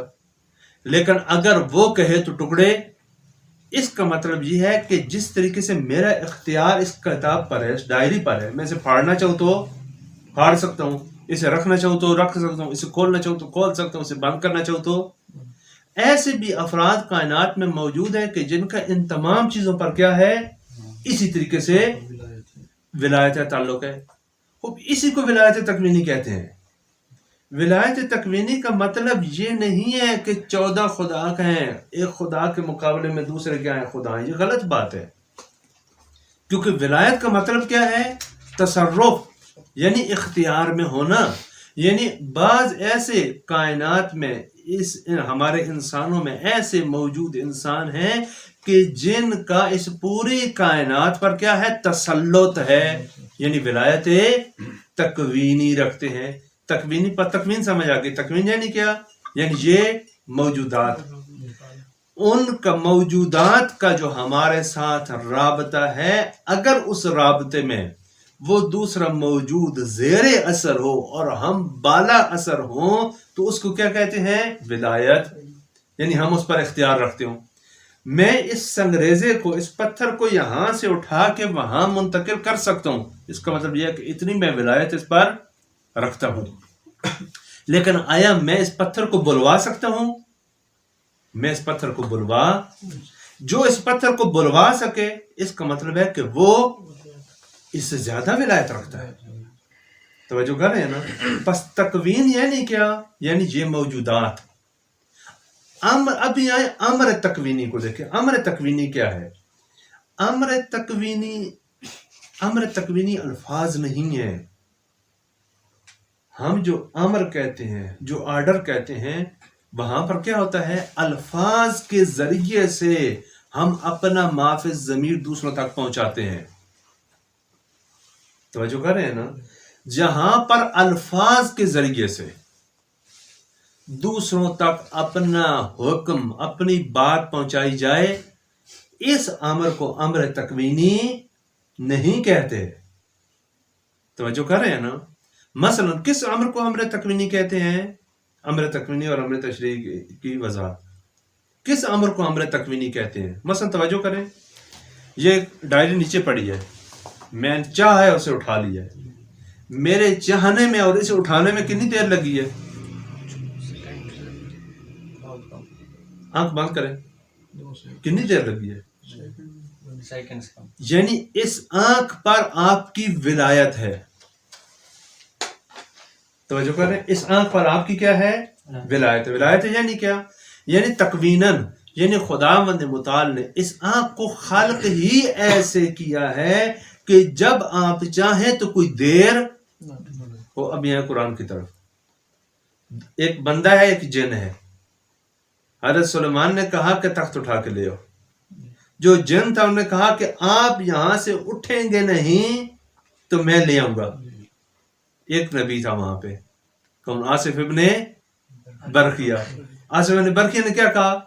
لیکن اگر وہ کہے تو ٹکڑے۔ اس کا مطلب یہ ہے کہ جس طریقے سے میرا اختیار اس کتاب پر ہے، اس ڈائری پر ہے، میں اسے پھاڑنا چاہوں تو پھاڑ سکتا ہوں، اسے رکھنا چاہوں تو رکھ سکتا ہوں، اسے کھولنا چاہوں تو کھول سکتا ہوں، اسے بند کرنا چاہوں تو۔ ایسے بھی افراد کائنات میں موجود ہیں کہ جن کا ان تمام چیزوں پر کیا ہے؟ اسی طریقے سے ولایت تعلق ہے۔ اسی کو ولایت تکوینی کہتے ہیں۔ ولایت تکوینی کا مطلب یہ نہیں ہے کہ 14 خدا ہیں، ایک خدا کے مقابلے میں دوسرے کیا ہیں؟ خدا ہیں۔ یہ غلط بات ہے، کیونکہ ولایت کا مطلب کیا ہے؟ تصرف، یعنی اختیار میں ہونا۔ یعنی بعض ایسے کائنات میں ہمارے انسانوں میں ایسے موجود انسان ہیں کہ جن کا اس پوری کائنات پر کیا ہے؟ تسلط ہے، یعنی ولایت تکوینی رکھتے ہیں۔ تکوینی پر تکوین سمجھ آ گئی۔ تکوین یعنی کیا؟ یعنی یہ موجودات، ان کا موجودات کا جو ہمارے ساتھ رابطہ ہے، اگر اس رابطے میں وہ دوسرا موجود زیر اثر ہو اور ہم بالا اثر ہوں تو اس کو کیا کہتے ہیں؟ ولایت، یعنی ہم اس پر اختیار رکھتے ہوں۔ میں اس سنگریزے کو، اس پتھر کو یہاں سے اٹھا کے وہاں منتقل کر سکتا ہوں، اس کا مطلب یہ ہے کہ اتنی میں ولایت اس پر رکھتا ہوں۔ لیکن آیا میں اس پتھر کو بلوا سکتا ہوں؟ میں اس پتھر کو جو اس پتھر کو بلوا سکے، اس کا مطلب ہے کہ وہ اس سے زیادہ ولایت رکھتا ہے۔ توجہ کر رہے ہیں نا؟ پس تکوین یعنی کیا؟ یعنی یہ موجودات۔ ابھی آئے امر تکوینی کو دیکھیں۔ امر تکوینی کیا ہے؟ امر تکوینی امر تکوینی الفاظ نہیں ہے. ہم جو امر کہتے ہیں، جو آرڈر کہتے ہیں، وہاں پر کیا ہوتا ہے؟ الفاظ کے ذریعے سے ہم اپنا ما فی الضمیر دوسروں تک پہنچاتے ہیں. توجہ کر رہے ہیں نا؟ جہاں پر الفاظ کے ذریعے سے دوسروں تک اپنا حکم، اپنی بات پہنچائی جائے، اس امر کو امر تکوینی نہیں کہتے. توجہ کر رہے ہیں نا؟ مثلا کس امر کو امر تکوینی کہتے ہیں؟ امر تکوینی اور امر تشریعی کی وضاحت. کس امر کو امر تکوینی کہتے ہیں؟ مثلا توجہ کریں، یہ ڈائری نیچے پڑی ہے، میں چاہا ہے اسے اٹھا لیا ہے. میرے چاہنے میں اور اسے اٹھانے میں کتنی دیر لگی ہے؟ آنکھ بند کریں، 2 سیکنڈ کتنی دیر لگی ہے؟ سیکنڈز کم. یعنی اس آنکھ پر آپ کی ولایت ہے. توجہ کر رہے ہیں؟ اس آنکھ پر آپ کی کیا ہے؟ ولایت. ولایت یعنی کیا؟ یعنی تکویناً، یعنی خداوند متعال نے اس آنکھ کو خلق ہی ایسے کیا ہے کہ جب آپ چاہیں تو کوئی دیر ہو. اب یہاں قرآن کی طرف ایک بندہ ہے، ایک جن ہے. حضرت سلیمان نے کہا کہ تخت اٹھا کے لے آؤ. جو جن تھا انہوں نے کہا کہ آپ یہاں سے اٹھیں گے نہیں تو میں لے آؤں گا. ایک نبی تھا وہاں پہ، کون؟ آصف ابن برقیہ. آصف ابن برقیہ نے کیا کہا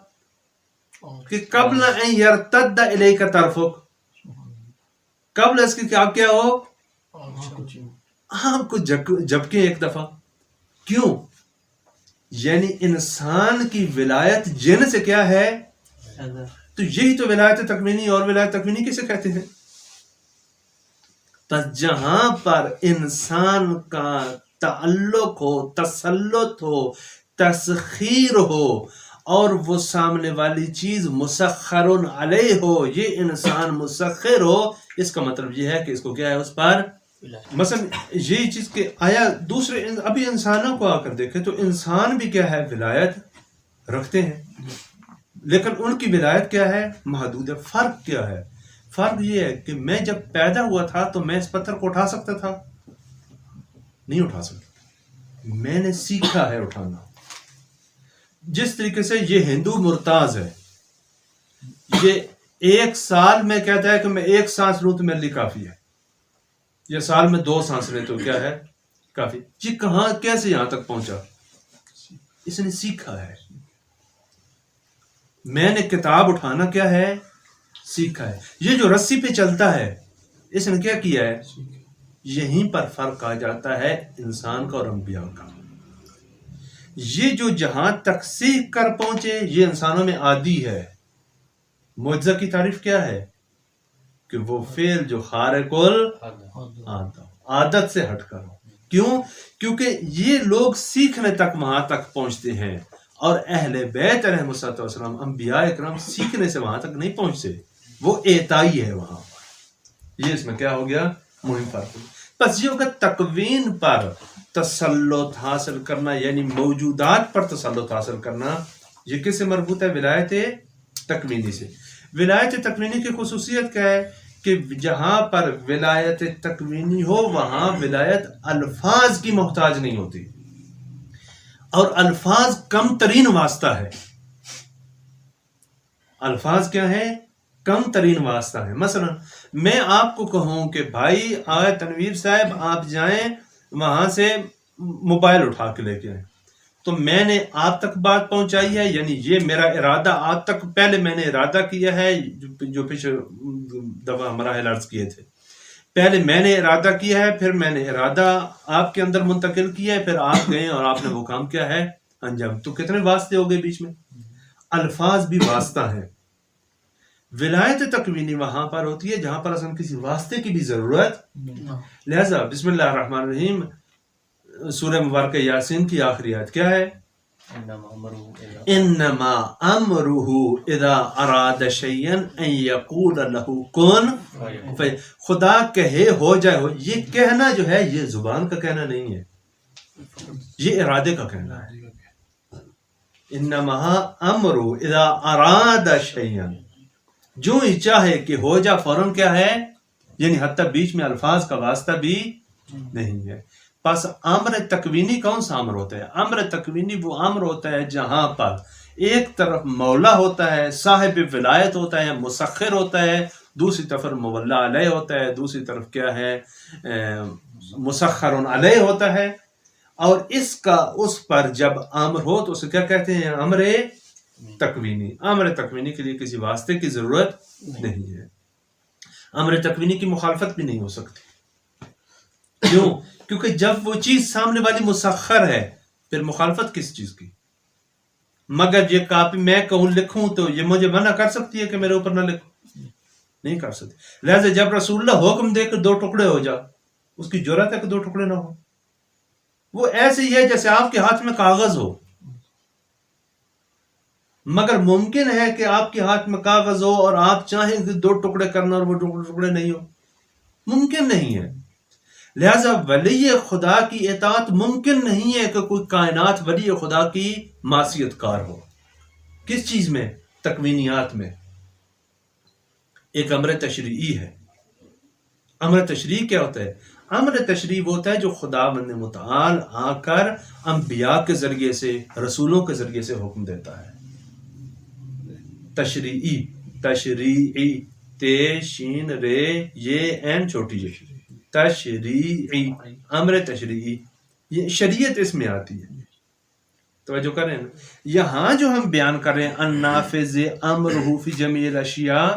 کہ قبل ان یرتد الیک طرفک، قبل اس کے کہ آپ کیا ہو، آپ کو جھپکیں ایک دفعہ. کیوں؟ یعنی انسان کی ولایت جن سے کیا ہے؟ تو یہی تو ولایت تکوینی. اور ولایت تکوینی کسے کہتے ہیں؟ جہاں پر انسان کا تعلق ہو، تسلط ہو، تسخیر ہو، اور وہ سامنے والی چیز مسخر علیہ ہو، یہ انسان مسخر ہو، اس کا مطلب یہ ہے کہ اس کو کیا ہے اس پر. مثلا یہی چیز کہ آیا دوسرے ابھی انسانوں کو آ کر دیکھیں تو انسان بھی کیا ہے؟ ولایت رکھتے ہیں، لیکن ان کی ولایت کیا ہے؟ محدود ہے. فرق کیا ہے؟ فرق یہ ہے کہ میں جب پیدا ہوا تھا تو میں اس پتھر کو اٹھا سکتا تھا؟ نہیں اٹھا سکتا. میں نے سیکھا ہے اٹھانا. جس طریقے سے یہ ہندو مرتاز ہے، یہ 1 سال میں کہتا ہے کہ میں 1 سانس لوں تو میرے لیے کافی ہے، یا سال میں 2 سانس لیں تو کیا ہے؟ کافی. یہ کہاں کیسے یہاں تک پہنچا؟ اس نے سیکھا ہے. میں نے کتاب اٹھانا کیا ہے؟ سیکھا ہے. یہ جو رسی پہ چلتا ہے، اس نے کیا کیا ہے؟ یہیں پر فرق آ جاتا ہے انسان کا اور انبیاء کا. یہ جو جہاں تک سیکھ کر پہنچے یہ انسانوں میں عادی ہے. معجزہ کی تعریف کیا ہے؟ کہ وہ فعل جو خارق عادت سے ہٹ کر ہو. کیوں؟ کیونکہ یہ لوگ سیکھنے تک وہاں تک پہنچتے ہیں، اور اہل بیت علیہ السلام، انبیاء اکرام سیکھنے سے وہاں تک نہیں پہنچتے، وہ اعطائی ہے وہاں پر. یہ اس میں کیا ہو گیا؟ مہم فرق. بس یہ ہوگا تکوین پر تسلط حاصل کرنا، یعنی موجودات پر تسلط حاصل کرنا. یہ کس سے مربوط ہے؟ ولایت تکوینی سے. ولایت تکوینی کی خصوصیت کیا ہے؟ کہ جہاں پر ولایت تکوینی ہو وہاں ولایت الفاظ کی محتاج نہیں ہوتی، اور الفاظ کم ترین واسطہ ہے. الفاظ کیا ہے؟ کم ترین واسطہ ہے. مثلا میں آپ کو کہوں کہ بھائی آئے تنویر صاحب آپ جائیں وہاں سے موبائل اٹھا کے لے کے آئیں، تو میں نے آپ تک بات پہنچائی ہے، یعنی یہ میرا ارادہ آپ تک، پہلے میں نے ارادہ کیا ہے، جو پچھلے دفعہ مراحل عرض کیے تھے. پہلے میں نے ارادہ کیا ہے، پھر میں نے ارادہ آپ کے اندر منتقل کیا ہے، پھر آپ گئے اور آپ نے وہ کام کیا ہے؟ انجام. تو کتنے واسطے ہو گئے بیچ میں؟ الفاظ بھی واسطہ ہیں. ولایت تکوینی وہاں پر ہوتی ہے جہاں پر اصلا کسی واسطے کی بھی ضرورت. لہذا بسم اللہ الرحمن الرحیم سورہ مبارکہ یاسین کی آخری آیت کیا ہے؟ انما امرہ اذا اراد شیئا ان یقول لہ کن فیکون. خدا کہے ہو جائے ہو، یہ کہنا جو ہے یہ زبان کا کہنا نہیں ہے، یہ ارادے کا کہنا ہے. انما امرہ اذا اراد شیئا، جو ہی چاہے کہ ہو جا، فوراً کیا ہے؟ یعنی حتیٰ بیچ میں الفاظ کا واسطہ بھی نہیں ہے. پس امر تکوینی کون سا امر ہوتا ہے؟ امر تکوینی وہ امر ہوتا ہے جہاں پر ایک طرف مولا ہوتا ہے، صاحب ولایت ہوتا ہے، مسخر ہوتا ہے، دوسری طرف مولا علیہ ہوتا ہے، دوسری طرف کیا ہے مسخر علیہ ہوتا ہے. اور اس کا اس پر جب امر ہو تو اسے کیا کہتے ہیں؟ امر تکوینی. امر تکوینی کے لیے کسی واسطے کی ضرورت نہیں ہے. امر تکوینی کی مخالفت بھی نہیں ہو سکتی. کیوں؟ کیونکہ جب وہ چیز سامنے والی مسخر ہے پھر مخالفت کس چیز کی؟ مگر یہ کاپی میں کہوں لکھوں تو یہ مجھے منع کر سکتی ہے کہ میرے اوپر نہ لکھوں؟ نہیں کر سکتی. لہذا جب رسول اللہ حکم دے کہ 2 ٹکڑے ہو جا، اس کی جرأت ہے کہ 2 ٹکڑے نہ ہو. وہ ایسے ہی ہے جیسے آپ کے ہاتھ میں کاغذ ہو، مگر ممکن ہے کہ آپ کے ہاتھ میں کاغذ ہو اور آپ چاہیں کہ 2 ٹکڑے کرنا اور وہ 2 ٹکڑے نہیں ہو. ممکن نہیں ہے. لہذا ولی خدا کی اطاعت ممکن نہیں ہے کہ کوئی کائنات ولی خدا کی معصیت کار ہو. کس چیز میں؟ تکوینیات میں. ایک امر تشریعی ہے. امر تشریعی کیا ہوتا ہے؟ امر تشریعی وہ ہوتا ہے جو خداوند متعال آ کر انبیاء کے ذریعے سے، رسولوں کے ذریعے سے حکم دیتا ہے. تشریعی، تشریعی، تے شین رے یہ این چھوٹی ہے. تشریعی، امر تشریعی، یہ شریعت اس میں آتی ہے. توجہ کریں نا. یہاں جو ہم بیان کر رہے ہیں النافذ امرہ فی جمیع الاشیاء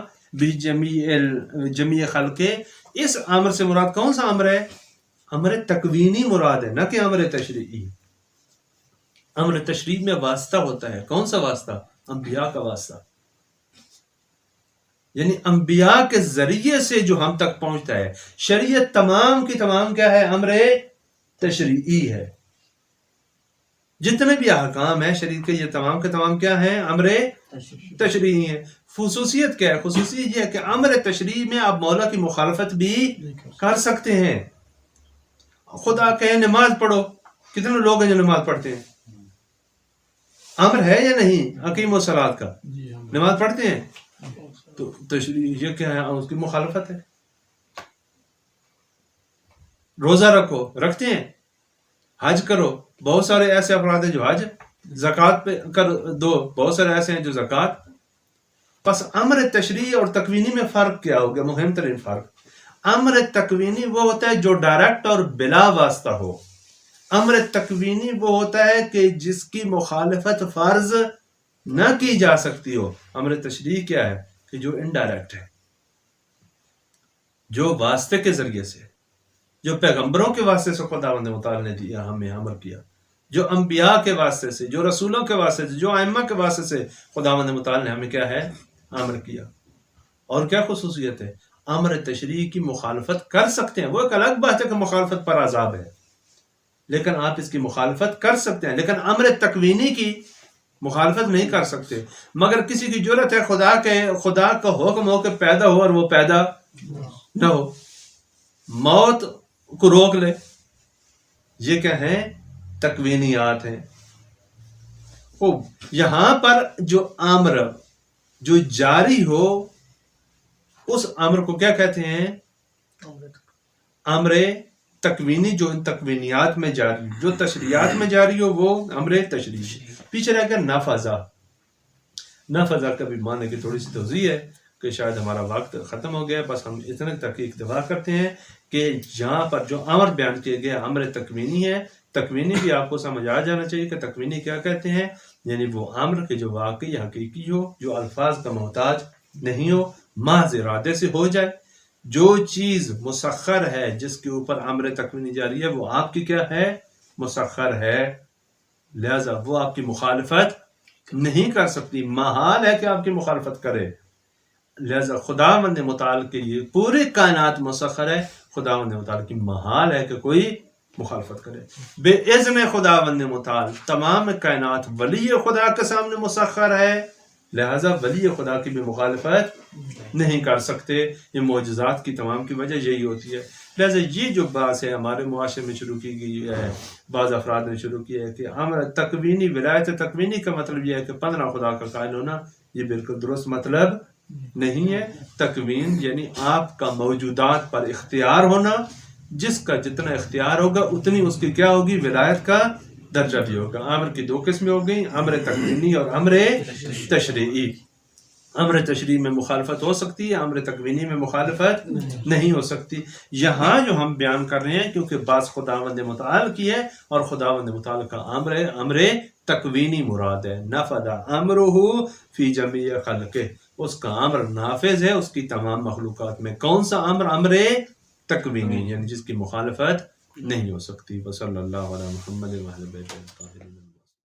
جمیع خلقے، اس امر سے مراد کون سا امر ہے؟ امر تکوینی مراد ہے، نہ کہ امر تشریعی. امر تشریعی میں واسطہ ہوتا ہے. کون سا واسطہ؟ انبیاء کا واسطہ. یعنی انبیاء کے ذریعے سے جو ہم تک پہنچتا ہے. شریعت تمام کی تمام کیا ہے؟ امر تشریعی ہے. جتنے بھی احکام ہیں شریعت کے، یہ تمام کے تمام کیا ہیں؟ امر تشریعی ہیں. خصوصیت کیا ہے؟ خصوصیت یہ ہے کہ امر تشریعی میں آپ مولا کی مخالفت بھی کر سکتے ہیں. خدا کہے نماز پڑھو، کتنے لوگ ہیں جو نماز پڑھتے ہیں؟ امر ہے یا نہیں اقیم الصلاۃ کا؟ نماز پڑھتے ہیں. تو تشریع یہ کیا ہے؟ اس کی مخالفت ہے. روزہ رکھو، رکھتے ہیں. حج کرو، بہت سارے ایسے افراد ہیں جو حج. زکوٰۃ پہ کر دو، بہت سارے ایسے ہیں جو زکوٰۃ. پس امر تشریعی اور تکوینی میں فرق کیا ہو گیا؟ مہم ترین فرق. امر تکوینی وہ ہوتا ہے جو ڈائریکٹ اور بلا واسطہ ہو. امر تکوینی وہ ہوتا ہے کہ جس کی مخالفت فرض نہ کی جا سکتی ہو. امر تشریعی کیا ہے؟ کہ جو انڈائریکٹ ہے، جو واسطے کے ذریعے سے، جو پیغمبروں کے واسطے سے خداوند متعال نے دیا، ہمیں امر کیا. جو انبیاء کے واسطے سے، جو رسولوں کے واسطے سے، جو ائمہ کے واسطے سے خداوند متعال نے ہمیں کیا ہے؟ امر کیا. اور کیا خصوصیت ہے؟ امر تشریعی کی مخالفت کر سکتے ہیں. وہ ایک الگ بات ہے کہ مخالفت پر عذاب ہے، لیکن آپ اس کی مخالفت کر سکتے ہیں. لیکن امر تکوینی کی مخالفت نہیں کر سکتے. مگر کسی کی جرأت ہے خدا کا حکم ہو کہ پیدا ہو اور وہ پیدا نہ ہو، موت کو روک لے. یہ کیا ہیں؟ تکوینیات ہیں. یہاں پر جو امر جو جاری ہو، اس امر کو کیا کہتے ہیں؟ امر تکوینی. جو ان تکوینیات میں جاری، جو تشریعات میں جاری ہو، وہ امر تشریعی. پیچھے رہ گیا نفذہ. نفذہ کا بھی معنی کی تھوڑی سی توضیح ہے کہ شاید ہمارا وقت ختم ہو گیا. بس ہم اتنے تک اکتفا کرتے ہیں کہ جہاں پر جو امر بیان کیا گیا امر تکوینی ہے. تکوینی بھی آپ کو سمجھ آ جانا چاہیے کہ تکوینی کیا کہتے ہیں. یعنی وہ امر کے جو واقعی حقیقی ہو، جو الفاظ کا محتاج نہیں ہو، محض ارادے سے ہو جائے. جو چیز مسخر ہے، جس کے اوپر امر تکوینی جاری ہے، وہ آپ کی کیا ہے؟ مسخر ہے. لہذا وہ آپ کی مخالفت نہیں کر سکتی. محال ہے کہ آپ کی مخالفت کرے. لہذا خداوند متعال کے لیے پوری کائنات مسخر ہے. خداوند متعال کی محال ہے کہ کوئی مخالفت کرے. بے اذن خداوند متعال تمام کائنات ولی خدا کے سامنے مسخر ہے. لہذا ولی خدا کی بھی مخالفت نہیں کر سکتے. یہ معجزات کی تمام کی وجہ یہی ہوتی ہے. لہذا یہ جو بات ہے ہمارے معاشرے میں شروع کی گئی ہے، بعض افراد نے شروع کی ہے کہ امر تکوینی، ولایت تکوینی کا مطلب یہ ہے کہ 15 خدا کا قائل ہونا. یہ بالکل درست مطلب نہیں ہے. تکوین یعنی آپ کا موجودات پر اختیار ہونا، جس کا جتنا اختیار ہوگا اتنی اس کی کیا ہوگی، ولایت کا درجہ بھی ہوگا. امر کی 2 قسمیں ہو گئیں، امر تکوینی اور امر تشریعی. امر تشریعی میں مخالفت ہو سکتی ہے، امر تکوینی میں مخالفت نہیں ہو سکتی. یہاں جو ہم بیان کر رہے ہیں کیونکہ بعض خداوند متعال کی ہے اور خداوند متعال کا امر تکوینی مراد ہے. نفذ امرہ فی جمیع خلقہ، اس کا امر نافذ ہے اس کی تمام مخلوقات میں. کون سا امر تکوینی، یعنی جس کی مخالفت نہیں ہو سکتی. وصلی اللہ علی محمد وعلی آلہ الطاہرین.